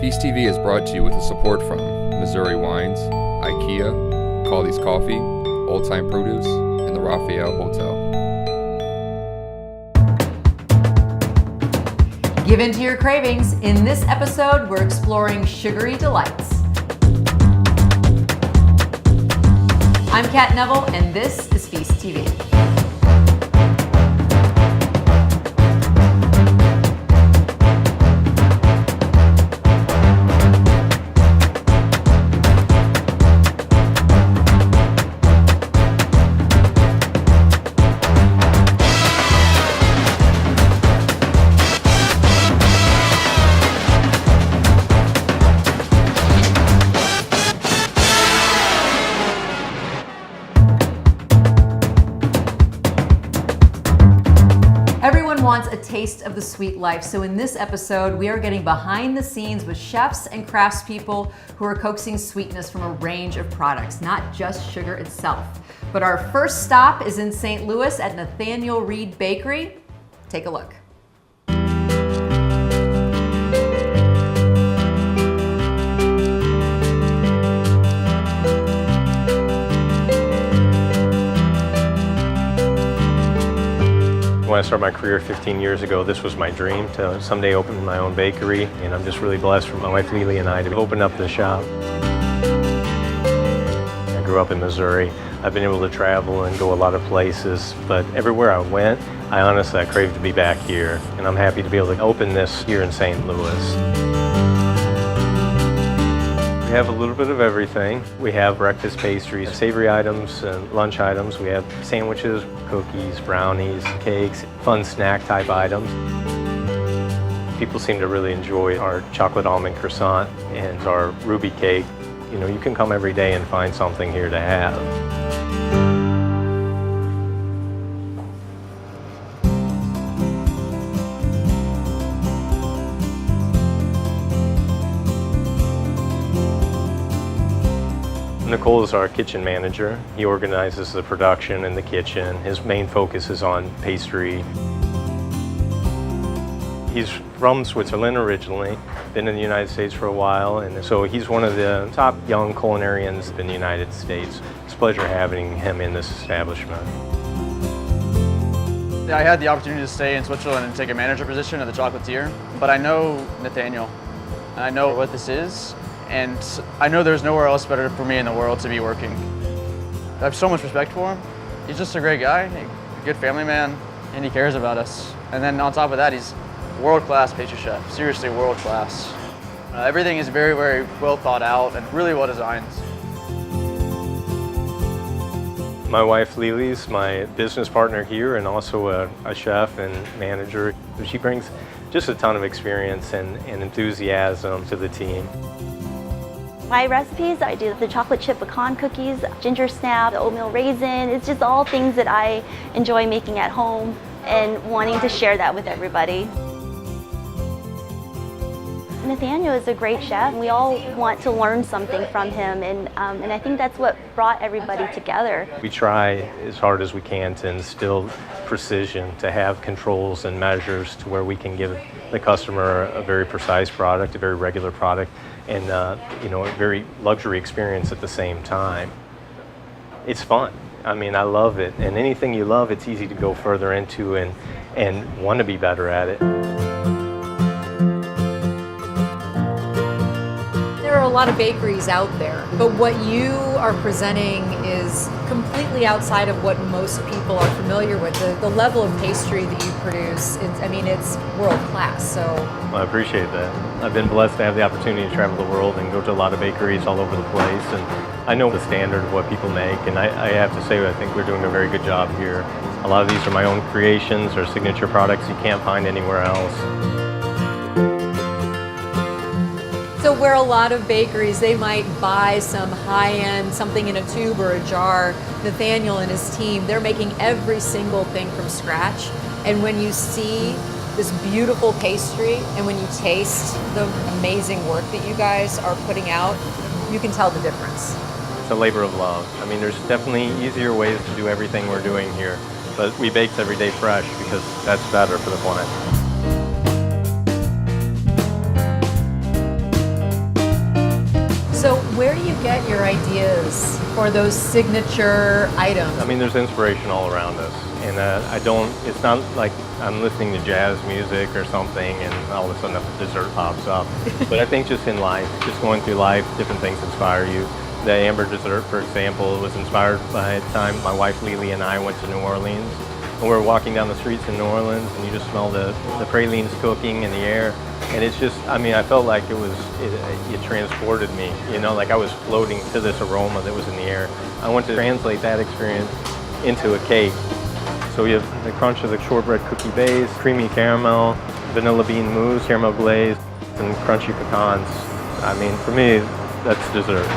Feast TV is brought to you with the support from Missouri Wines, IKEA, Cawley's Coffee, Old Time Produce, and the Raphael Hotel. Give in to your cravings. In this episode, we're exploring sugary delights. I'm Cat Neville, and this is Feast TV. Wants a taste of the sweet life. So in this episode, we are getting behind the scenes with chefs and craftspeople who are coaxing sweetness from a range of products, not just sugar itself. But our first stop is in St. Louis at Nathaniel Reed Bakery. Take a look. When I started my career 15 years ago, this was my dream to someday open my own bakery, and I'm just really blessed for my wife Lily and I to open up the shop. I grew up in Missouri. I've been able to travel and go a lot of places, but everywhere I went, I craved to be back here, and I'm happy to be able to open this here in St. Louis. We have a little bit of everything. We have breakfast pastries, savory items, and lunch items. We have sandwiches, cookies, brownies, cakes, fun snack type items. People seem to really enjoy our chocolate almond croissant and our ruby cake. You know, you can come every day and find something here to have. Nicole is our kitchen manager. He organizes the production in the kitchen. His main focus is on pastry. He's from Switzerland originally, been in the United States for a while, and so he's one of the top young culinarians in the United States. It's a pleasure having him in this establishment. I had the opportunity to stay in Switzerland and take a manager position at the chocolatier, but I know Nathaniel, and I know what this is. And I know there's nowhere else better for me in the world to be working. I have so much respect for him. He's just a great guy, a good family man, and he cares about us. And then on top of that, he's a world-class pastry chef, seriously world-class. Everything is very, very well thought out and really well designed. My wife Lily's my business partner here and also a chef and manager. She brings just a ton of experience and enthusiasm to the team. My recipes, I do the chocolate chip pecan cookies, ginger snap, the oatmeal raisin. It's just all things that I enjoy making at home and wanting to share that with everybody. Nathaniel is a great chef. We all want to learn something from him, and I think that's what brought everybody together. We try as hard as we can to instill precision, to have controls and measures to where we can give the customer a very precise product, a very regular product, and a very luxury experience at the same time. It's fun. I mean, I love it, and anything you love, it's easy to go further into and want to be better at it. There are a lot of bakeries out there, but what you are presenting is completely outside of what most people are familiar with. The level of pastry that you produce, it's world class. So I appreciate that. I've been blessed to have the opportunity to travel the world and go to a lot of bakeries all over the place, and I know the standard of what people make, and I have to say I think we're doing a very good job here. A lot of these are my own creations or signature products you can't find anywhere else. So where a lot of bakeries, they might buy some high-end, something in a tube or a jar, Nathaniel and his team, they're making every single thing from scratch. And when you see this beautiful pastry and when you taste the amazing work that you guys are putting out, you can tell the difference. It's a labor of love. I mean, there's definitely easier ways to do everything we're doing here, but we bake every day fresh because that's better for the planet. Where do you get your ideas for those signature items? I mean, there's inspiration all around us. And it's not like I'm listening to jazz music or something and all of a sudden a dessert pops up. But I think just in life, just going through life, different things inspire you. The amber dessert, for example, was inspired by the time my wife Lily and I went to New Orleans. And we were walking down the streets in New Orleans and you just smell the pralines cooking in the air. And it's just, I mean, I felt like it transported me, you know, like I was floating to this aroma that was in the air. I want to translate that experience into a cake. So we have the crunch of the shortbread cookie base, creamy caramel, vanilla bean mousse, caramel glaze, and crunchy pecans. I mean, for me, that's dessert.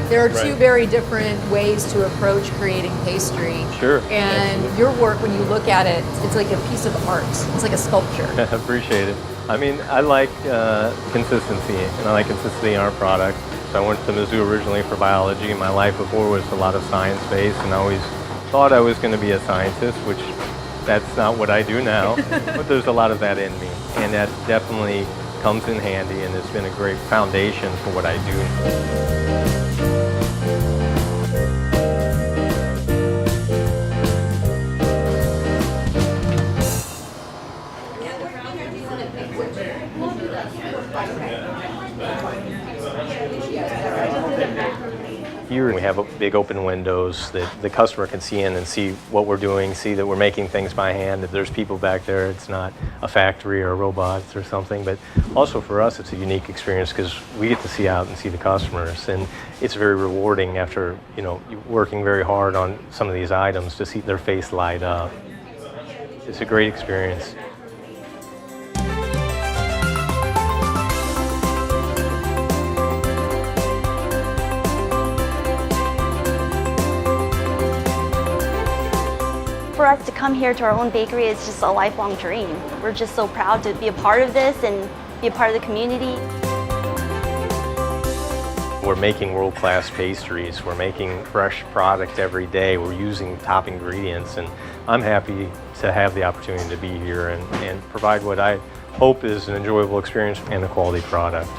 There are two very different ways to approach creating pastry. Sure. And absolutely. Your work, when you look at it, it's like a piece of art. It's like a sculpture. I appreciate it. I mean, I like consistency, and I like consistency in our product. So I went to Mizzou originally for biology. My life before was a lot of science-based, and I always thought I was going to be a scientist, which that's not what I do now. But there's a lot of that in me, and that definitely comes in handy, and it's been a great foundation for what I do. Here we have big open windows that the customer can see in and see what we're doing, see that we're making things by hand. If there's people back there, it's not a factory or robots or something. But also for us, it's a unique experience because we get to see out and see the customers. And it's very rewarding after, you know, working very hard on some of these items to see their face light up. It's a great experience. For us to come here to our own bakery is just a lifelong dream. We're just so proud to be a part of this and be a part of the community. We're making world-class pastries. We're making fresh product every day. We're using top ingredients, and I'm happy to have the opportunity to be here and provide what I hope is an enjoyable experience and a quality product.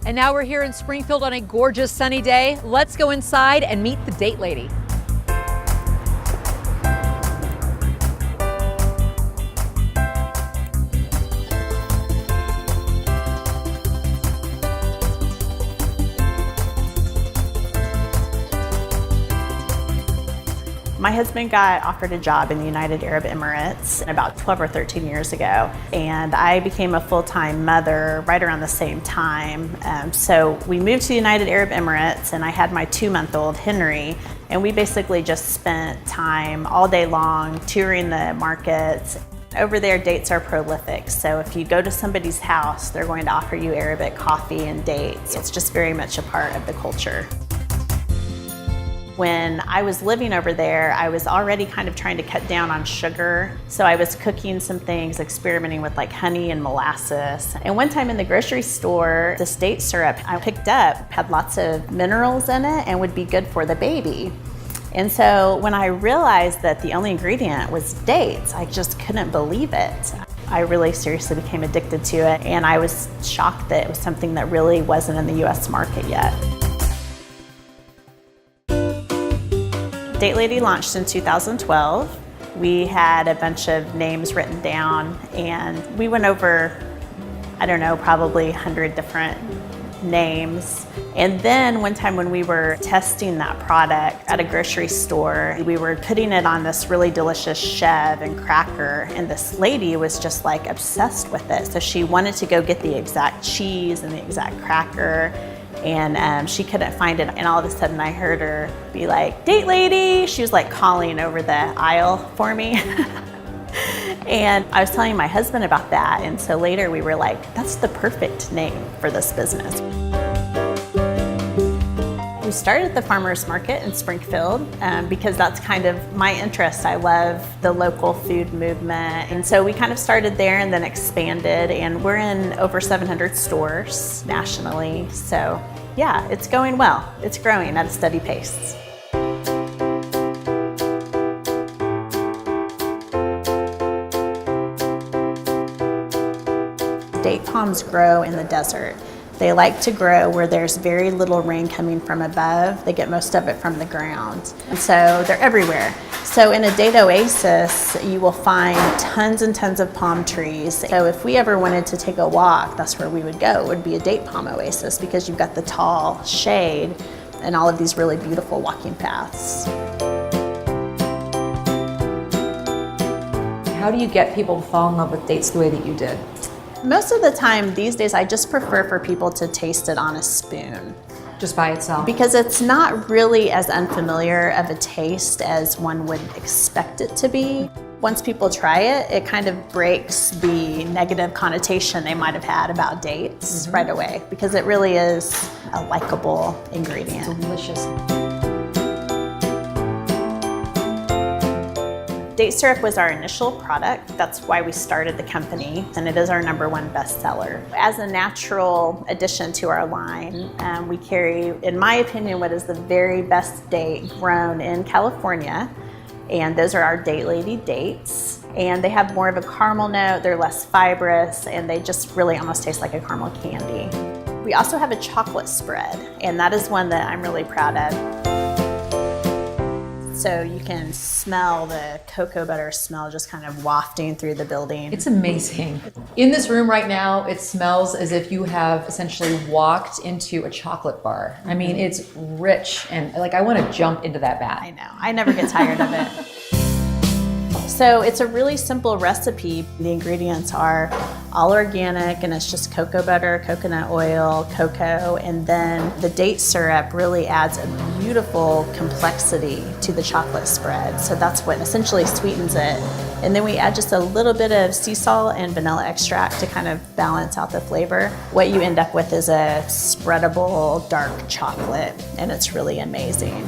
And now we're here in Springfield on a gorgeous sunny day. Let's go inside and meet the date lady. My husband got offered a job in the United Arab Emirates about 12 or 13 years ago, and I became a full-time mother right around the same time. So we moved to the United Arab Emirates, and I had my 2-month-old Henry, and we basically just spent time all day long touring the markets. Over there, dates are prolific, so if you go to somebody's house, they're going to offer you Arabic coffee and dates. It's just very much a part of the culture. When I was living over there, I was already kind of trying to cut down on sugar. So I was cooking some things, experimenting with like honey and molasses. And one time in the grocery store, this date syrup I picked up had lots of minerals in it and would be good for the baby. And so when I realized that the only ingredient was dates, I just couldn't believe it. I really seriously became addicted to it, and I was shocked that it was something that really wasn't in the US market yet. Date Lady launched in 2012. We had a bunch of names written down, and we went over, I don't know, probably 100 different names. And then one time when we were testing that product at a grocery store, we were putting it on this really delicious chev and cracker, and this lady was just like obsessed with it. So she wanted to go get the exact cheese and the exact cracker, and she couldn't find it. And all of a sudden I heard her be like, "Date Lady!" She was like calling over the aisle for me. And I was telling my husband about that, and so later we were like, that's the perfect name for this business. We started at the farmers market in Springfield because that's kind of my interest. I love the local food movement. And so we kind of started there and then expanded, and we're in over 700 stores nationally. So yeah, it's going well. It's growing at a steady pace. Date palms grow in the desert. They like to grow where there's very little rain coming from above. They get most of it from the ground. And so they're everywhere. So in a date oasis, you will find tons and tons of palm trees. So if we ever wanted to take a walk, that's where we would go. It would be a date palm oasis because you've got the tall shade and all of these really beautiful walking paths. How do you get people to fall in love with dates the way that you did? Most of the time these days, I just prefer for people to taste it on a spoon. Just by itself? Because it's not really as unfamiliar of a taste as one would expect it to be. Once people try it, it kind of breaks the negative connotation they might have had about dates right away, because it really is a likable ingredient. It's delicious. Date syrup was our initial product. That's why we started the company, and it is our #1 bestseller. As a natural addition to our line, we carry, in my opinion, what is the very best date grown in California, and those are our Date Lady dates. And they have more of a caramel note, they're less fibrous, and they just really almost taste like a caramel candy. We also have a chocolate spread, and that is one that I'm really proud of. So you can smell the cocoa butter smell just kind of wafting through the building. It's amazing. In this room right now, it smells as if you have essentially walked into a chocolate bar. I mean, it's rich and like I want to jump into that bath. I know, I never get tired of it. So it's a really simple recipe. The ingredients are all organic, and it's just cocoa butter, coconut oil, cocoa, and then the date syrup really adds a beautiful complexity to the chocolate spread. So that's what essentially sweetens it. And then we add just a little bit of sea salt and vanilla extract to kind of balance out the flavor. What you end up with is a spreadable dark chocolate, and it's really amazing.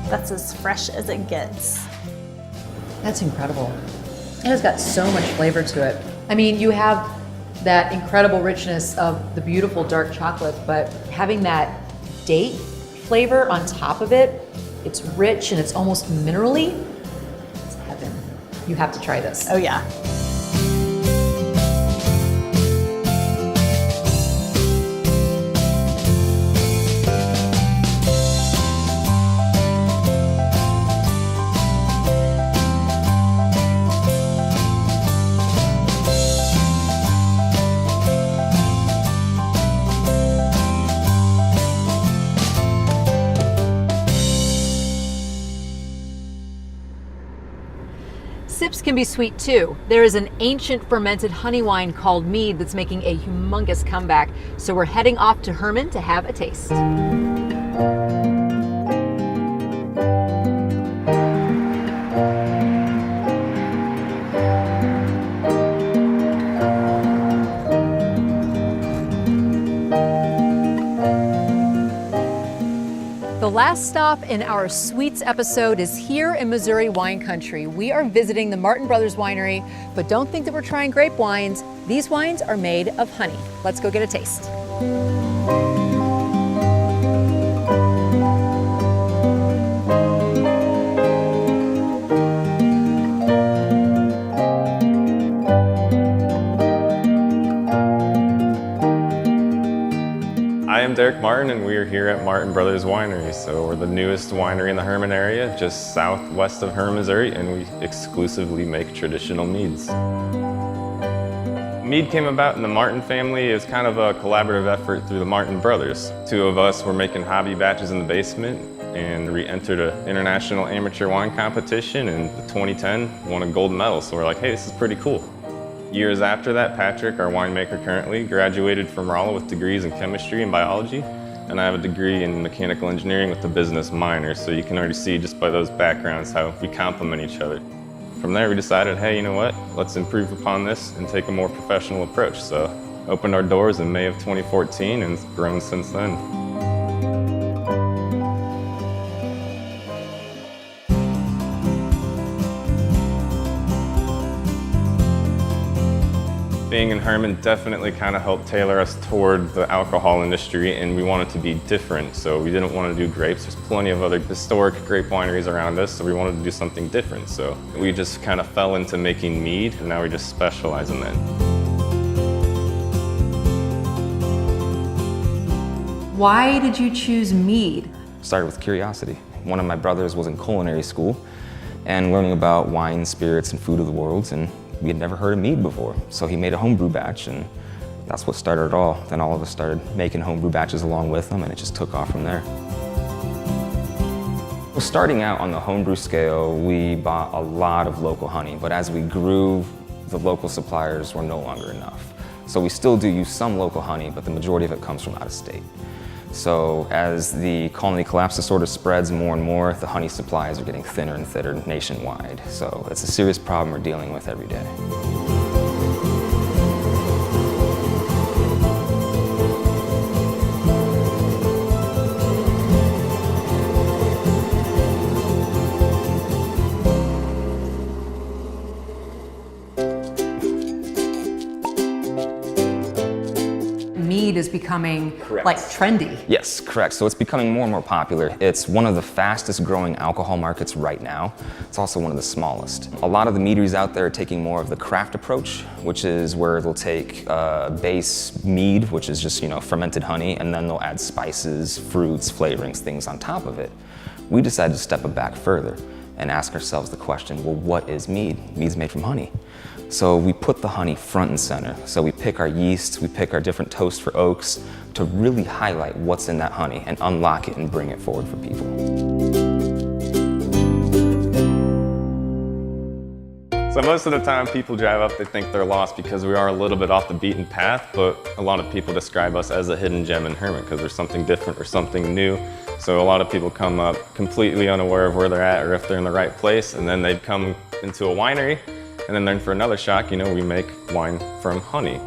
That's as fresh as it gets. That's incredible. It has got so much flavor to it. I mean, you have that incredible richness of the beautiful dark chocolate, but having that date flavor on top of it, it's rich and it's almost minerally. It's heaven. You have to try this. Oh yeah. Sips can be sweet too. There is an ancient fermented honey wine called mead that's making a humongous comeback. So we're heading off to Herman to have a taste. The last stop in our sweets episode is here in Missouri wine country. We are visiting the Martin Brothers Winery, but don't think that we're trying grape wines. These wines are made of honey. Let's go get a taste. I am Derek Martin, and we are here at Martin Brothers Winery. So we're the newest winery in the Herman area, just southwest of Herman, Missouri, and we exclusively make traditional meads. Mead came about in the Martin family as kind of a collaborative effort through the Martin brothers. Two of us were making hobby batches in the basement and re-entered an international amateur wine competition in 2010, won a gold medal. So we're like, hey, this is pretty cool. Years after that, Patrick, our winemaker currently, graduated from Rolla with degrees in chemistry and biology, and I have a degree in mechanical engineering with a business minor, so you can already see just by those backgrounds how we complement each other. from there we decided, hey, you know what, let's improve upon this and take a more professional approach. So opened our doors in May of 2014 and it's grown since then. Being in Herman definitely kind of helped tailor us toward the alcohol industry, and we wanted to be different, so we didn't want to do grapes. There's plenty of other historic grape wineries around us, so we wanted to do something different. So we just kind of fell into making mead, and now we just specialize in that. Why did you choose mead? Started with curiosity. One of my brothers was in culinary school and learning about wine, spirits, and food of the worlds, and we had never heard of mead before. So he made a homebrew batch, and that's what started it all. Then all of us started making homebrew batches along with them, and it just took off from there. Well, starting out on the homebrew scale, we bought a lot of local honey, but as we grew, the local suppliers were no longer enough. So we still do use some local honey, but the majority of it comes from out of state. So as the colony collapse sort of spreads more and more, the honey supplies are getting thinner and thinner nationwide. So it's a serious problem we're dealing with every day. Mead is becoming Correct. like trendy. Yes, correct. So it's becoming more and more popular. It's one of the fastest growing alcohol markets right now. It's also one of the smallest. A lot of the meaderies out there are taking more of the craft approach, which is where they'll take base mead, which is just, fermented honey, and then they'll add spices, fruits, flavorings, things on top of it. We decided to step it back further and ask ourselves the question, well, what is mead? Mead's made from honey. So we put the honey front and center. So we pick our yeasts, we pick our different toasts for oaks to really highlight what's in that honey and unlock it and bring it forward for people. So most of the time people drive up, they think they're lost because we are a little bit off the beaten path, but a lot of people describe us as a hidden gem in Herman because we're something different or something new. So a lot of people come up completely unaware of where they're at or if they're in the right place, and then they'd come into a winery, and then for another shock, we make wine from honey.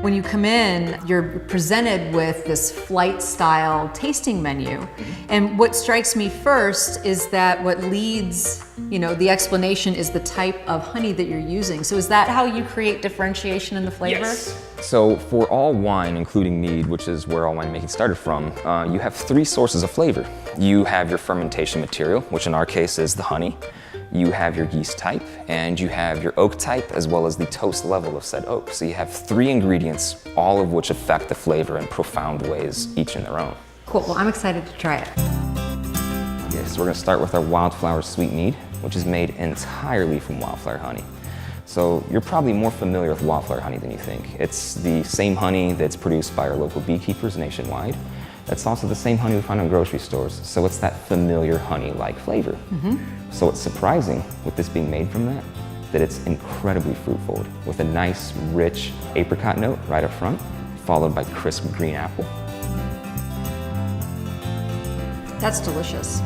When you come in, you're presented with this flight-style tasting menu. And what strikes me first is that what leads, the explanation is the type of honey that you're using. So is that how you create differentiation in the flavor? Yes. So for all wine, including mead, which is where all winemaking started from, you have three sources of flavor. You have your fermentation material, which in our case is the honey. You have your yeast type, and you have your oak type, as well as the toast level of said oak. So you have three ingredients, all of which affect the flavor in profound ways, each in their own. Cool, well, I'm excited to try it. Okay, so we're gonna start with our wildflower sweet mead, which is made entirely from wildflower honey. So you're probably more familiar with wildflower honey than you think. It's the same honey that's produced by our local beekeepers nationwide. It's also the same honey we find in grocery stores. So it's that familiar honey-like flavor. Mm-hmm. So it's surprising, with this being made from that it's incredibly fruit-forward, with a nice, rich apricot note right up front, followed by crisp green apple. That's delicious.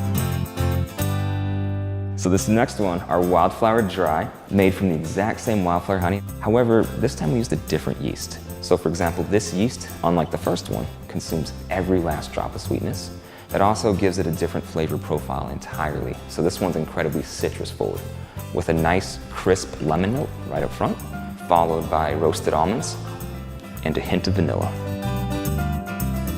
So this next one, our wildflower dry, made from the exact same wildflower honey. However, this time we used a different yeast. So for example, this yeast, unlike the first one, consumes every last drop of sweetness. It also gives it a different flavor profile entirely. So this one's incredibly citrus forward, with a nice crisp lemon note right up front, followed by roasted almonds and a hint of vanilla.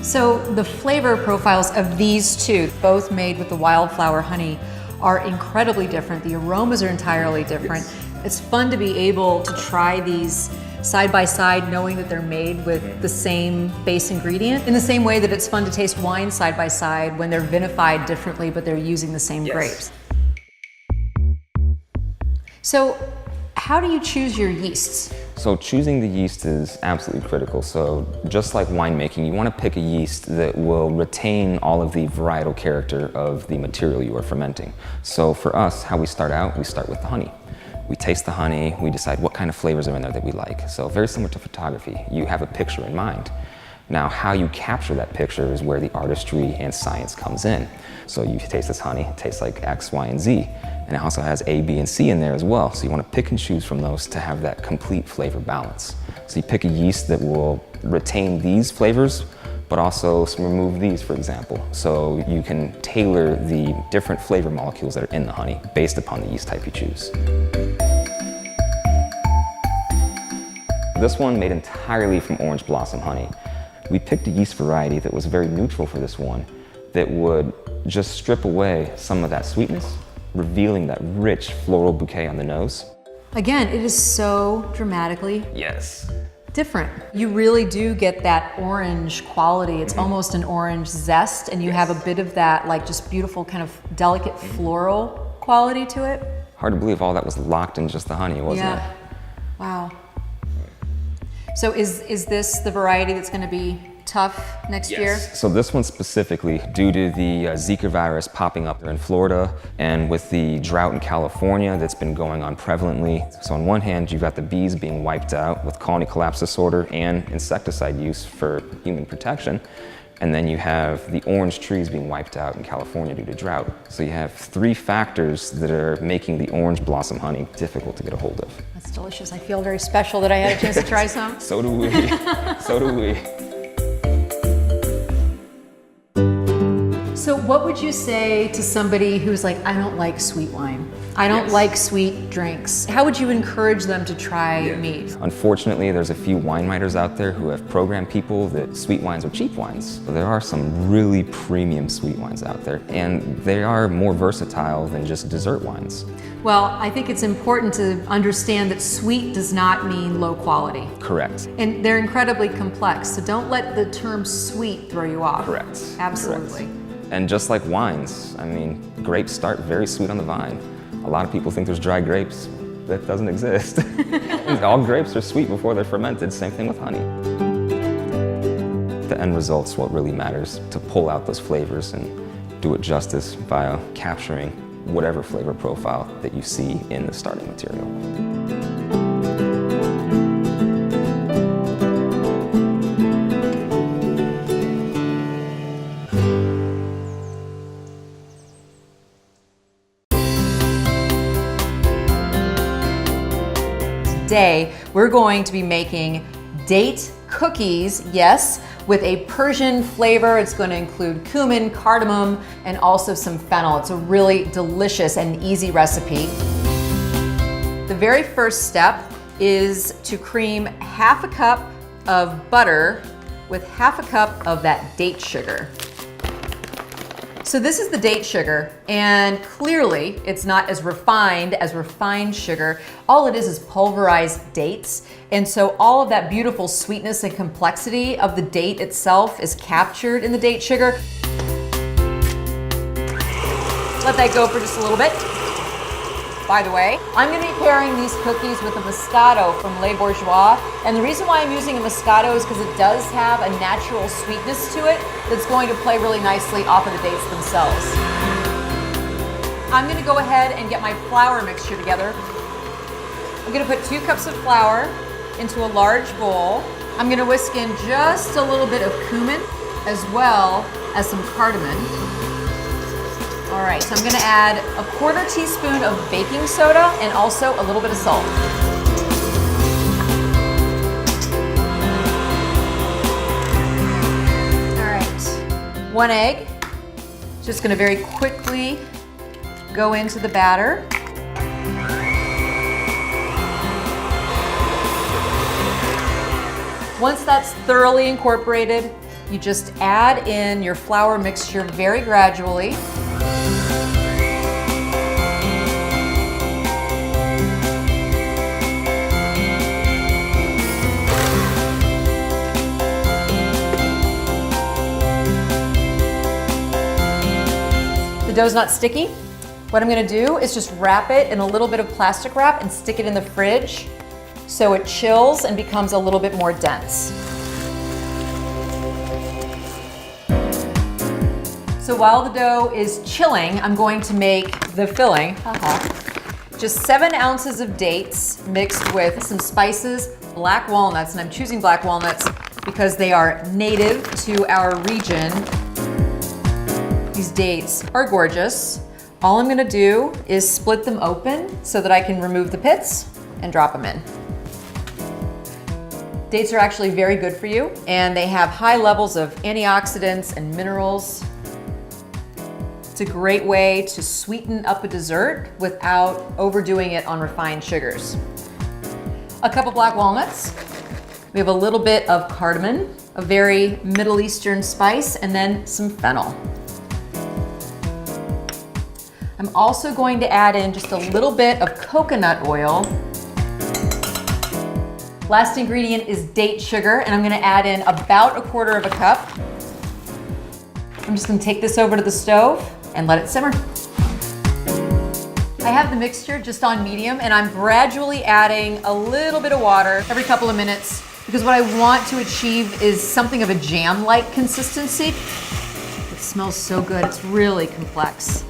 So the flavor profiles of these two, both made with the wildflower honey, are incredibly different. The aromas are entirely different. Yes. It's fun to be able to try these side by side, knowing that they're made with the same base ingredient, in the same way that it's fun to taste wine side by side when they're vinified differently, but they're using the same grapes. So how do you choose your yeasts? So choosing the yeast is absolutely critical. So just like winemaking, you want to pick a yeast that will retain all of the varietal character of the material you are fermenting. So for us, how we start out, we start with the honey. We taste the honey, we decide what kind of flavors are in there that we like. So very similar to photography, you have a picture in mind. Now, how you capture that picture is where the artistry and science comes in. So you taste this honey, it tastes like X, Y, and Z. And it also has A, B, and C in there as well. So you want to pick and choose from those to have that complete flavor balance. So you pick a yeast that will retain these flavors, but also remove these, for example. So you can tailor the different flavor molecules that are in the honey based upon the yeast type you choose. This one made entirely from orange blossom honey. We picked a yeast variety that was very neutral for this one, that would just strip away some of that sweetness, revealing that rich floral bouquet on the nose. Again, it is so dramatically Yes. different. You really do get that orange quality. It's almost an orange zest, and you have a bit of that like just beautiful kind of delicate floral quality to it. Hard to believe all that was locked in just the honey, wasn't it? Wow. So is this the variety that's going to be tough next year? So this one specifically, due to the Zika virus popping up in Florida and with the drought in California that's been going on prevalently. So on one hand, you've got the bees being wiped out with colony collapse disorder and insecticide use for human protection. And then you have the orange trees being wiped out in California due to drought. So you have three factors that are making the orange blossom honey difficult to get a hold of. That's delicious. I feel very special that I had a chance to try some. So do we. So do we. So what would you say to somebody who's like, I don't like sweet wine. I don't like sweet drinks. How would you encourage them to try mead? Unfortunately, there's a few wine writers out there who have programmed people that sweet wines are cheap wines. But there are some really premium sweet wines out there, and they are more versatile than just dessert wines. Well, I think it's important to understand that sweet does not mean low quality. Correct. And they're incredibly complex, so don't let the term sweet throw you off. Correct. Absolutely. Correct. And just like wines, I mean, grapes start very sweet on the vine. A lot of people think there's dry grapes. That doesn't exist. All grapes are sweet before they're fermented, same thing with honey. The end result's what really matters, to pull out those flavors and do it justice via capturing whatever flavor profile that you see in the starting material. Today, we're going to be making date cookies, yes, with a Persian flavor. It's going to include cumin, cardamom, and also some fennel. It's a really delicious and easy recipe. The very first step is to cream half a cup of butter with half a cup of that date sugar. So this is the date sugar, and clearly it's not as refined as refined sugar. All it is pulverized dates, and so all of that beautiful sweetness and complexity of the date itself is captured in the date sugar. Let that go for just a little bit. By the way, I'm going to be pairing these cookies with a Moscato from Les Bourgeois, and the reason why I'm using a Moscato is because it does have a natural sweetness to it that's going to play really nicely off of the dates themselves. I'm going to go ahead and get my flour mixture together. I'm going to put 2 cups of flour into a large bowl. I'm going to whisk in just a little bit of cumin as well as some cardamom. All right, so I'm gonna add a 1/4 teaspoon of baking soda and also a little bit of salt. All right, 1 egg. Just gonna very quickly go into the batter. Once that's thoroughly incorporated, you just add in your flour mixture very gradually. The dough's not sticky. What I'm gonna do is just wrap it in a little bit of plastic wrap and stick it in the fridge so it chills and becomes a little bit more dense. So while the dough is chilling, I'm going to make the filling. Just 7 ounces of dates mixed with some spices, black walnuts, and I'm choosing black walnuts because they are native to our region. These dates are gorgeous. All I'm gonna do is split them open so that I can remove the pits and drop them in. Dates are actually very good for you, and they have high levels of antioxidants and minerals. It's a great way to sweeten up a dessert without overdoing it on refined sugars. A cup of black walnuts. We have a little bit of cardamon, a very Middle Eastern spice, and then some fennel. I'm also going to add in just a little bit of coconut oil. Last ingredient is date sugar, and I'm gonna add in about 1/4 cup. I'm just gonna take this over to the stove and let it simmer. I have the mixture just on medium, and I'm gradually adding a little bit of water every couple of minutes, because what I want to achieve is something of a jam-like consistency. It smells so good, it's really complex.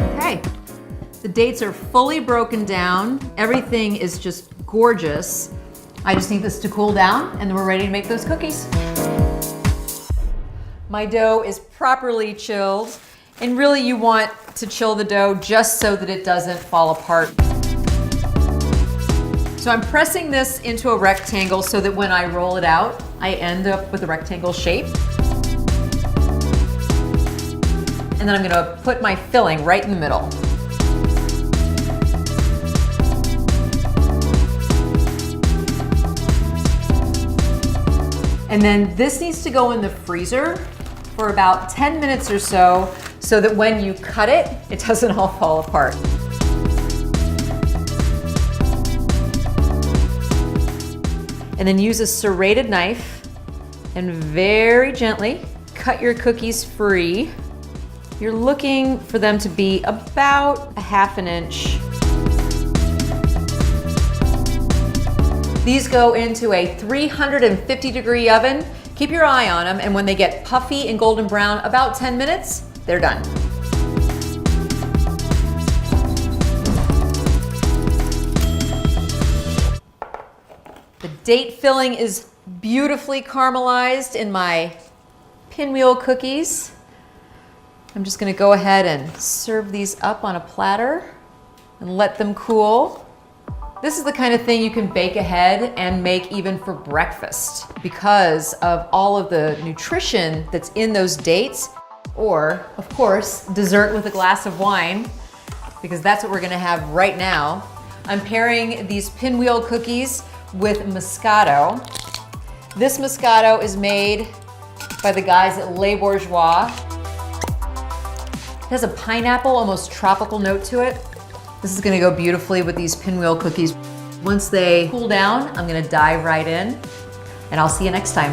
Okay, the dates are fully broken down. Everything is just gorgeous. I just need this to cool down, and then we're ready to make those cookies. My dough is properly chilled, and really you want to chill the dough just so that it doesn't fall apart. So I'm pressing this into a rectangle so that when I roll it out, I end up with a rectangle shape. And then I'm gonna put my filling right in the middle. And then this needs to go in the freezer for about 10 minutes or so that when you cut it, it doesn't all fall apart. And then use a serrated knife and very gently cut your cookies free. You're looking for them to be about 1/2 inch. These go into a 350-degree oven. Keep your eye on them, and when they get puffy and golden brown, about 10 minutes, they're done. The date filling is beautifully caramelized in my pinwheel cookies. I'm just gonna go ahead and serve these up on a platter and let them cool. This is the kind of thing you can bake ahead and make even for breakfast because of all of the nutrition that's in those dates, or of course, dessert with a glass of wine, because that's what we're gonna have right now. I'm pairing these pinwheel cookies with Moscato. This Moscato is made by the guys at Les Bourgeois. It has a pineapple, almost tropical note to it. This is gonna go beautifully with these pinwheel cookies. Once they cool down, I'm gonna dive right in, and I'll see you next time.